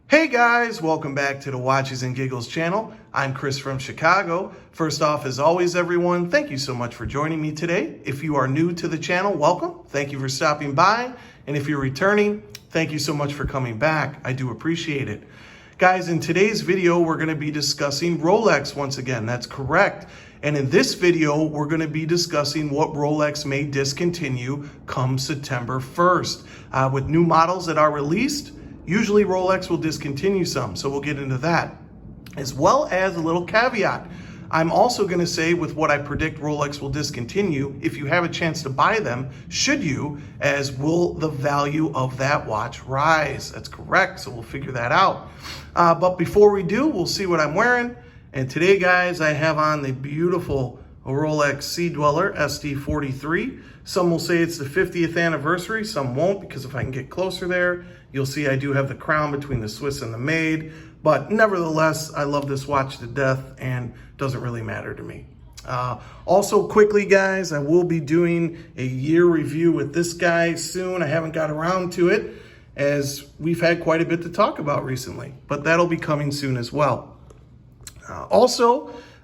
Hey guys, welcome back to the Watches and Giggles channel. I'm Chris from Chicago. First off, as always, everyone, thank you so much for joining me today. If you are new to the channel, welcome. Thank you for stopping by. And if you're returning, thank you so much for coming back. I do appreciate it. Guys, in today's video, we're going to be discussing Rolex once again. That's correct. And in this video, we're going to be discussing what Rolex may discontinue come September 1st. With new models that are released, usually Rolex will discontinue some, so we'll get into that. As well as a little caveat, I'm also going to say with what I predict Rolex will discontinue, if you have a chance to buy them, should you, as will the value of that watch rise? That's correct, so we'll figure that out. But before we do, we'll see what I'm wearing. And today, guys, I have on the beautiful Rolex Sea Dweller SD43. Some will say it's the 50th anniversary, some won't, because if I can get closer there, you'll see I do have the crown between the Swiss and the Maid. But nevertheless, I love this watch to death and doesn't really matter to me. Also, quickly, guys, I will be doing a year review with this guy soon. I haven't got around to it, as we've had quite a bit to talk about recently, but that'll be coming soon as well.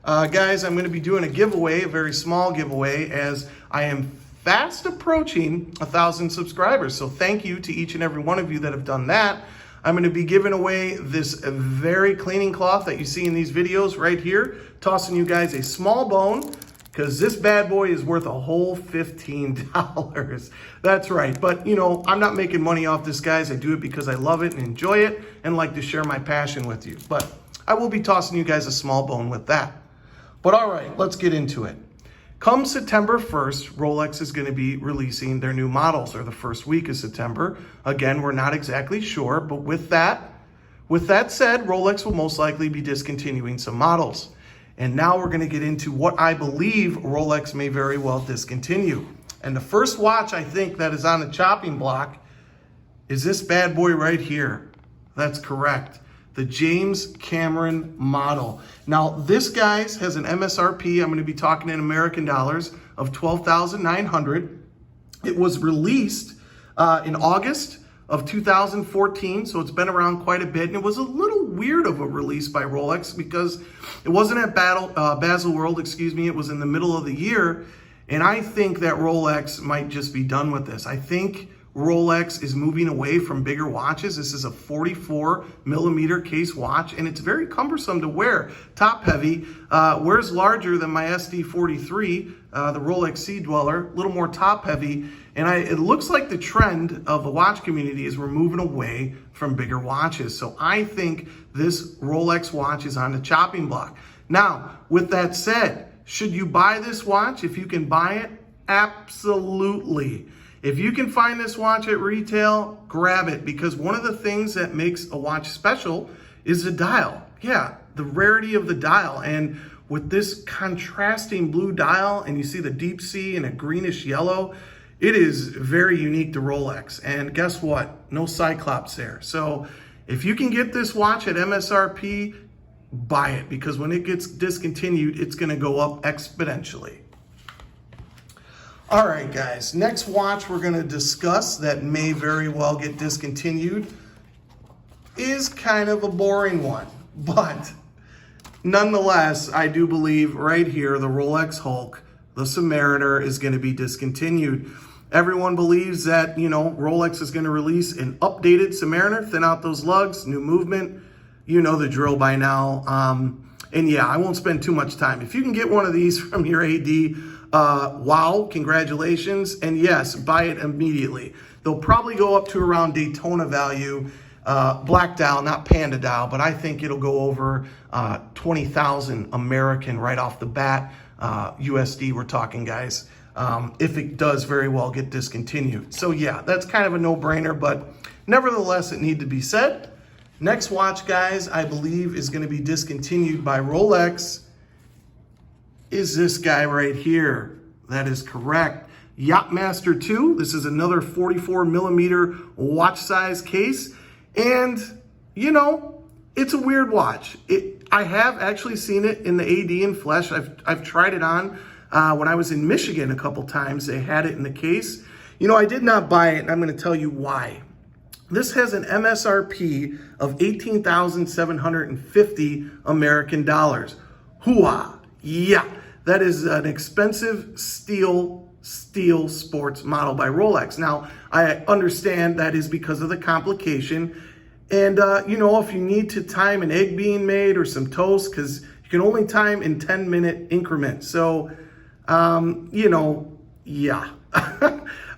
Guys, I'm going to be doing a giveaway, a very small giveaway, as I am fast approaching 1,000 subscribers. So thank you to each and every one of you that have done that. I'm going to be giving away this very cleaning cloth that you see in these videos right here, tossing you guys a small bone, because this bad boy is worth a whole $15. That's right. But, you know, I'm not making money off this, guys. I do it because I love it and enjoy it and like to share my passion with you. But I will be tossing you guys a small bone with that. But all right, let's get into it. Come September 1st, Rolex is going to be releasing their new models, or the first week of September. Again, we're not exactly sure, but with that said, Rolex will most likely be discontinuing some models. And now we're going to get into what I believe Rolex may very well discontinue. And the first watch I think that is on the chopping block is this bad boy right here. That's correct. The James Cameron model. Now, this, guys, has an MSRP, I'm going to be talking in American dollars, of $12,900. It was released in August of 2014, so it's been around quite a bit. And it was a little weird of a release by Rolex because it wasn't at Basel World, it was in the middle of the year. And I think that Rolex might just be done with this. I think Rolex is moving away from bigger watches. This is a 44 millimeter case watch, and it's very cumbersome to wear. Top heavy, wears larger than my SD43, the Rolex Sea Dweller, a little more top heavy. And it looks like the trend of the watch community is we're moving away from bigger watches. So I think this Rolex watch is on the chopping block. Now, with that said, should you buy this watch if you can buy it? Absolutely. If you can find this watch at retail, grab it, because one of the things that makes a watch special is the dial. Yeah, the rarity of the dial. And with this contrasting blue dial, and you see the deep sea and a greenish yellow, it is very unique to Rolex. And guess what? No Cyclops there. So if you can get this watch at MSRP, buy it, because when it gets discontinued, it's going to go up exponentially. All right, guys, next watch we're going to discuss that may very well get discontinued is kind of a boring one, but nonetheless, I do believe right here the Rolex Hulk, the Submariner, is going to be discontinued. Everyone believes that, you know, Rolex is going to release an updated Submariner, thin out those lugs, new movement. You know the drill by now. And yeah, I won't spend too much time. If you can get one of these from your AD, wow, congratulations. And yes, buy it immediately. They'll probably go up to around Daytona value, black dial, not panda dial, but I think it'll go over 20,000 American right off the bat. USD we're talking, guys, if it does very well get discontinued. So yeah, that's kind of a no-brainer, but nevertheless, it need to be said. Next watch, guys, I believe is going to be discontinued by Rolex is this guy right here. That is correct. Yachtmaster II. This is another 44 millimeter watch size case. And, you know, it's a weird watch. I have actually seen it in the AD in flesh. I've tried it on when I was in Michigan a couple times. They had it in the case. You know, I did not buy it, and I'm going to tell you why. This has an MSRP of 18,750 American dollars. Hooah! Yeah, that is an expensive steel sports model by Rolex. Now, I understand that is because of the complication. And, you know, if you need to time an egg being made or some toast, because you can only time in 10-minute increments. So, you know, yeah.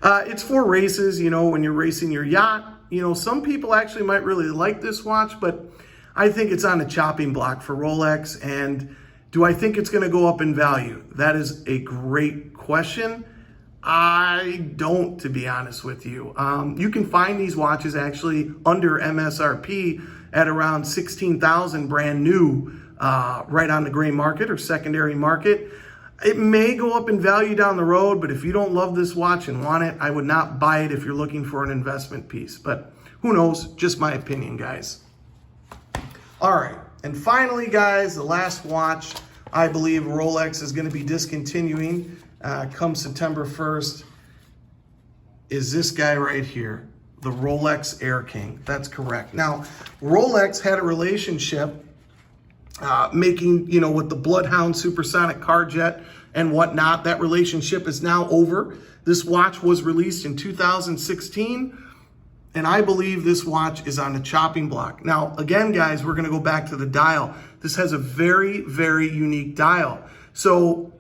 It's for races, you know, when you're racing your yacht. You know, some people actually might really like this watch, but I think it's on the chopping block for Rolex. And do I think it's going to go up in value? That is a great question. I don't, to be honest with you. You can find these watches actually under MSRP at around 16,000 brand new, right on the gray market or secondary market. It may go up in value down the road, but if you don't love this watch and want it, I would not buy it if you're looking for an investment piece. But who knows? Just my opinion, guys. All right. And finally, guys, the last watch I believe Rolex is going to be discontinuing come September 1st is this guy right here, the Rolex Air King. That's correct. Now, Rolex had a relationship making, you know, with the Bloodhound supersonic car jet and whatnot. That relationship is now over. This watch was released in 2016, and I believe this watch is on the chopping block. Now, again, guys, we're going to go back to the dial. This has a very, very unique dial. So,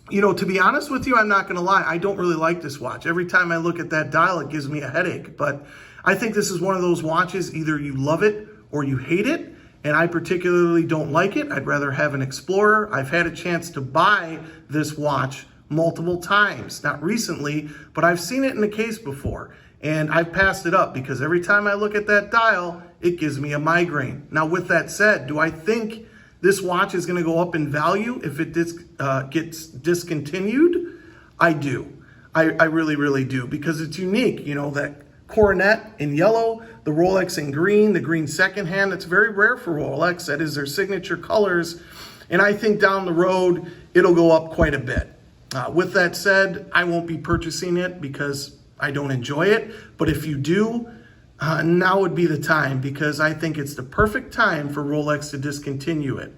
you know, to be honest with you, I'm not going to lie. I don't really like this watch. Every time I look at that dial, it gives me a headache. But I think this is one of those watches, either you love it or you hate it. And I particularly don't like it. I'd rather have an Explorer. I've had a chance to buy this watch multiple times. Not recently, but I've seen it in the case before. And I've passed it up because every time I look at that dial, it gives me a migraine. Now, with that said, do I think this watch is going to go up in value if it gets discontinued? I do. I really, really do, because it's unique. You know, that coronet in yellow, the Rolex in green, the green secondhand. That's very rare for Rolex. That is their signature colors. And I think down the road, it'll go up quite a bit. With that said, I won't be purchasing it because I don't enjoy it. But if you do, now would be the time, because I think it's the perfect time for Rolex to discontinue it.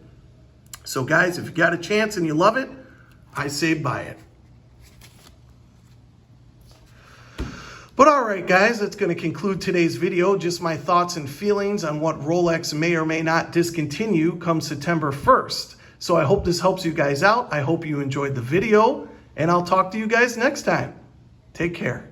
So guys, if you got a chance and you love it, I say buy it. But all right, guys, that's going to conclude today's video. Just my thoughts and feelings on what Rolex may or may not discontinue come September 1st. So I hope this helps you guys out. I hope you enjoyed the video, and I'll talk to you guys next time. Take care.